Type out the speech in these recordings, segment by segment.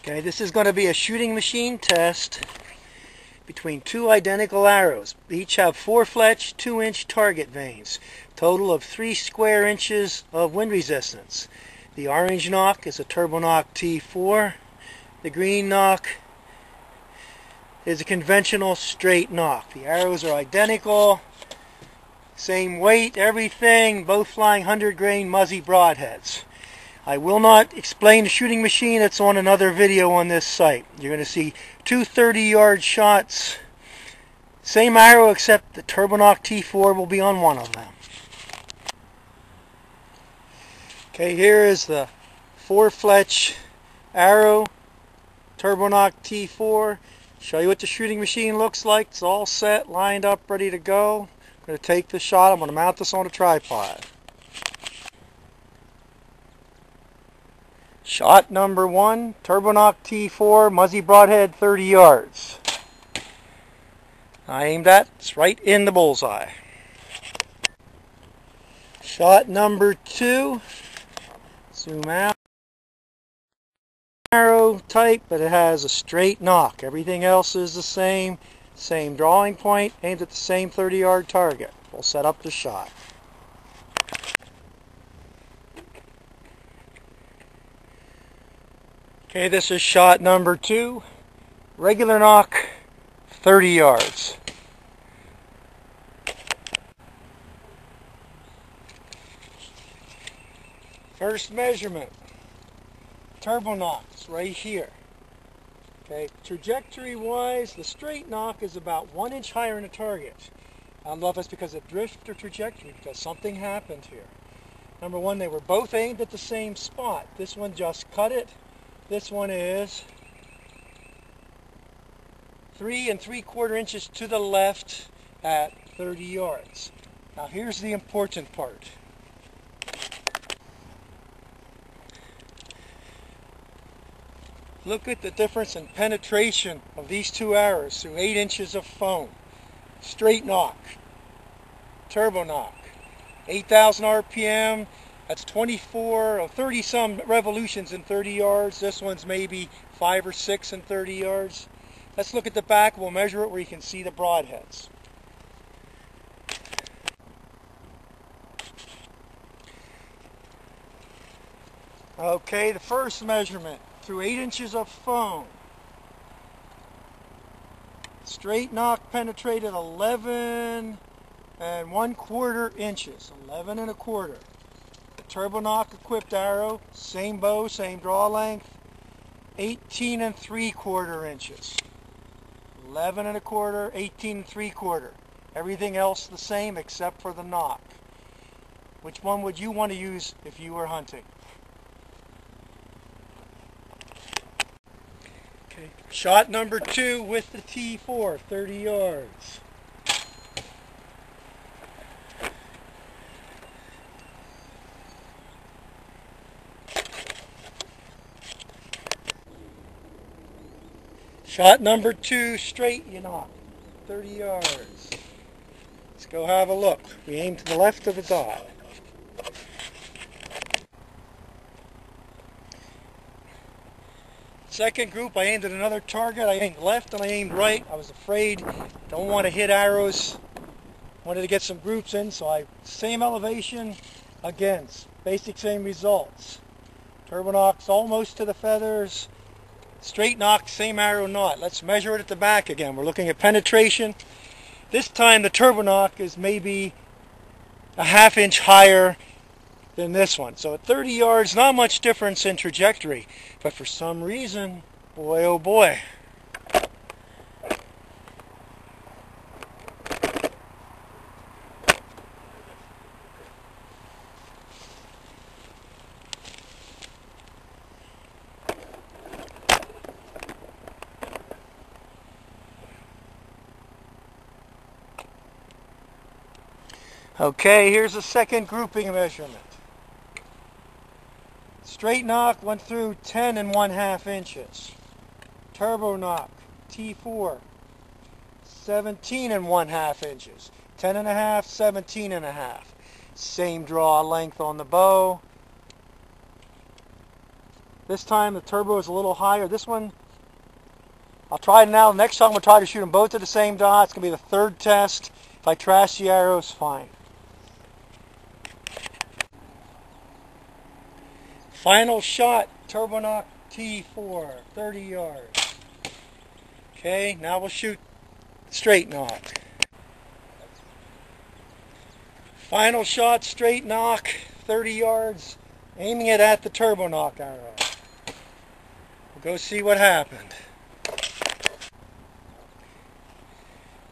Okay, this is going to be a shooting machine test between two identical arrows. Each have 4-fletch, 2-inch target vanes. Total of 3 square inches of wind resistance. The orange NOCK is a NOCK T-4. The green NOCK is a conventional straight NOCK. The arrows are identical, same weight, everything, both flying 100-grain Muzzy broadheads. I will not explain the shooting machine. It's on another video on this site. You're going to see two 30-yard shots. Same arrow, except the NOCK T-4 will be on one of them. Okay, here is the 4-fletch arrow, NOCK T-4. Show you what the shooting machine looks like. It's all set, lined up, ready to go. I'm going to take the shot. I'm going to mount this on a tripod. Shot number 1, NOCK T-4, Muzzy broadhead, 30 yards. I aimed that, it's right in the bullseye. Shot number 2, zoom out. Arrow type, but it has a straight NOCK. Everything else is the same. Same drawing point, aimed at the same 30-yard target. We'll set up the shot. Okay, this is shot number 2. Regular NOCK, 30 yards. First measurement, NOCK, it's right here. Okay, trajectory-wise, the straight NOCK is about 1 inch higher in the target. I don't know if it's because of drift or trajectory, because something happened here. Number 1, they were both aimed at the same spot. This one just cut it. This one is 3 3/4 inches to the left at 30 yards. Now here's the important part. Look at the difference in penetration of these two arrows through 8 inches of foam. Straight NOCK, NOCK, 8,000 RPM. That's 24 or 30 some revolutions in 30 yards. This one's maybe 5 or 6 in 30 yards. Let's look at the back. We'll measure it where you can see the broadheads. Okay, the first measurement through 8 inches of foam. Straight NOCK penetrated 11 1/4 inches. 11 1/4. NOCK equipped arrow, same bow, same draw length, 18 3/4 inches. 11 1/4, 18 3/4. Everything else the same except for the NOCK. Which one would you want to use if you were hunting? Okay. Shot number 2 with the T-4, 30 yards. Shot number 2, straight NOCK, 30 yards. Let's go have a look. We aim to the left of the dot. Second group, I aimed at another target. I aimed left and I aimed right. I was afraid, don't want to hit arrows. Wanted to get some groups in, so same elevation, again, basic same results. NOCK's almost to the feathers. Straight NOCK, same arrow knot. Let's measure it at the back again. We're looking at penetration. This time the NOCK is maybe a 1/2 inch higher than this one. So at 30 yards, not much difference in trajectory. But for some reason, boy oh boy. Okay, here's a second grouping measurement. Straight NOCK went through 10 1/2 inches. NOCK T-4, 17 1/2 inches. 10 1/2, 17 1/2. Same draw length on the bow. This time the turbo is a little higher. This one, I'll try it now. Next time we'll try to shoot them both at the same dot. It's going to be the third test. If I trash the arrows, fine. Final shot, NOCK T-4, 30 yards. Okay, now we'll shoot straight knock. Final shot, straight knock, 30 yards, aiming it at the NOCK arrow. We'll go see what happened.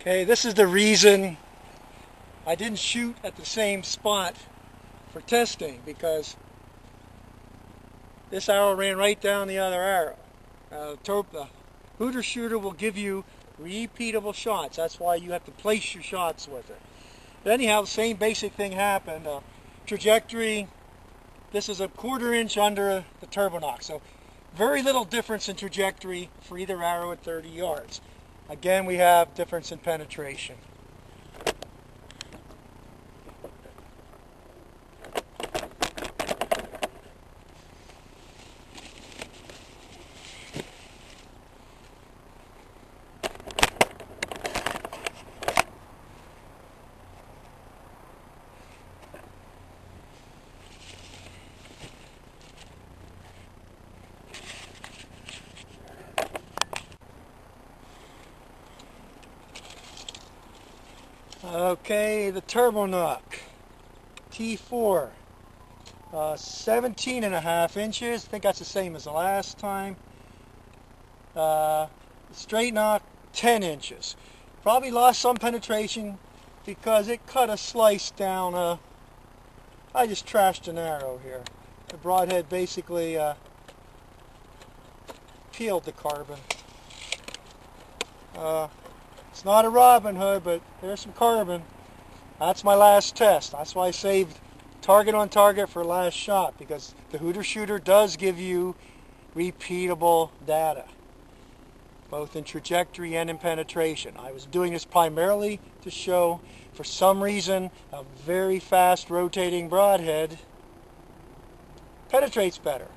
Okay, this is the reason I didn't shoot at the same spot for testing, because this arrow ran right down the other arrow. The Hooter shooter will give you repeatable shots. That's why you have to place your shots with it. But anyhow, the same basic thing happened. Trajectory, this is a 1/4 inch under the NOCK. So very little difference in trajectory for either arrow at 30 yards. Again, we have difference in penetration. Okay, the NOCK T4, 17.5 inches. I think that's the same as the last time. Straight knock, 10 inches. Probably lost some penetration because it cut a slice down. I just trashed an arrow here. The broadhead basically peeled the carbon. It's not a Robin Hood, but there's some carbon. That's my last test. That's why I saved target on target for last shot, because the Hooter shooter does give you repeatable data, both in trajectory and in penetration. I was doing this primarily to show, for some reason, a very fast rotating broadhead penetrates better.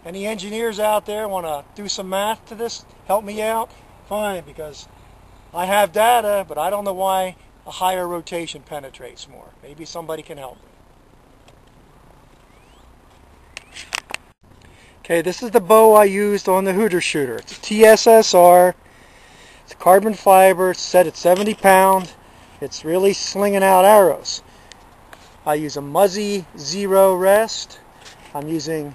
Any engineers out there want to do some math to this, help me out? Fine, because I have data, but I don't know why a higher rotation penetrates more. Maybe somebody can help me. Okay, this is the bow I used on the Hooter shooter. It's a TSSR. It's carbon fiber. It's set at 70 pound. It's really slinging out arrows. I use a Muzzy Zero Rest. I'm using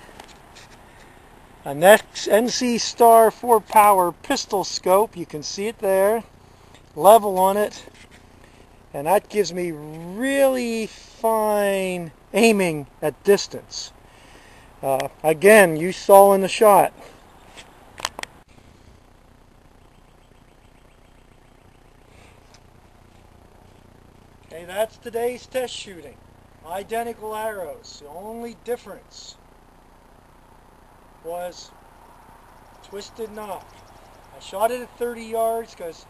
a NC Star 4 Power pistol scope. You can see it there. Level on it. And that gives me really fine aiming at distance. Again, you saw in the shot. Okay, that's today's test shooting. Identical arrows. The only difference was twisted knock. I shot it at 30 yards because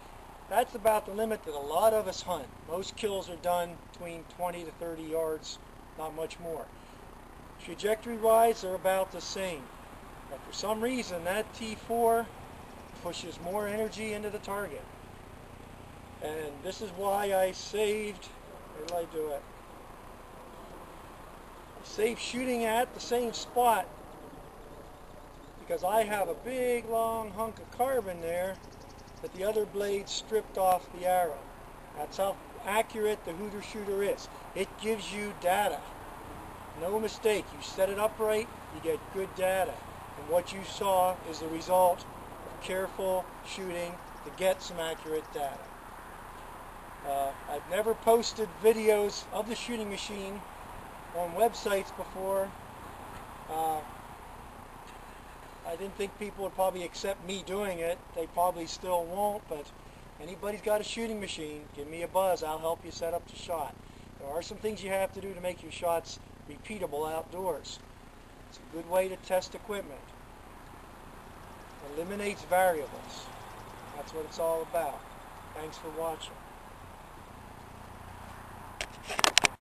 that's about the limit that a lot of us hunt. Most kills are done between 20 to 30 yards, not much more. Trajectory-wise, they're about the same. But for some reason, that T4 pushes more energy into the target. And this is why I saved, where did I do it? I saved shooting at the same spot, because I have a big long hunk of carbon there that the other blade stripped off the arrow. That's how accurate the Hooter shooter is. It gives you data. No mistake. You set it up right, you get good data. And what you saw is the result of careful shooting to get some accurate data. I've never posted videos of the shooting machine on websites before. I didn't think people would probably accept me doing it. They probably still won't, but anybody's got a shooting machine, give me a buzz. I'll help you set up the shot. There are some things you have to do to make your shots repeatable outdoors. It's a good way to test equipment. Eliminates variables. That's what it's all about. Thanks for watching.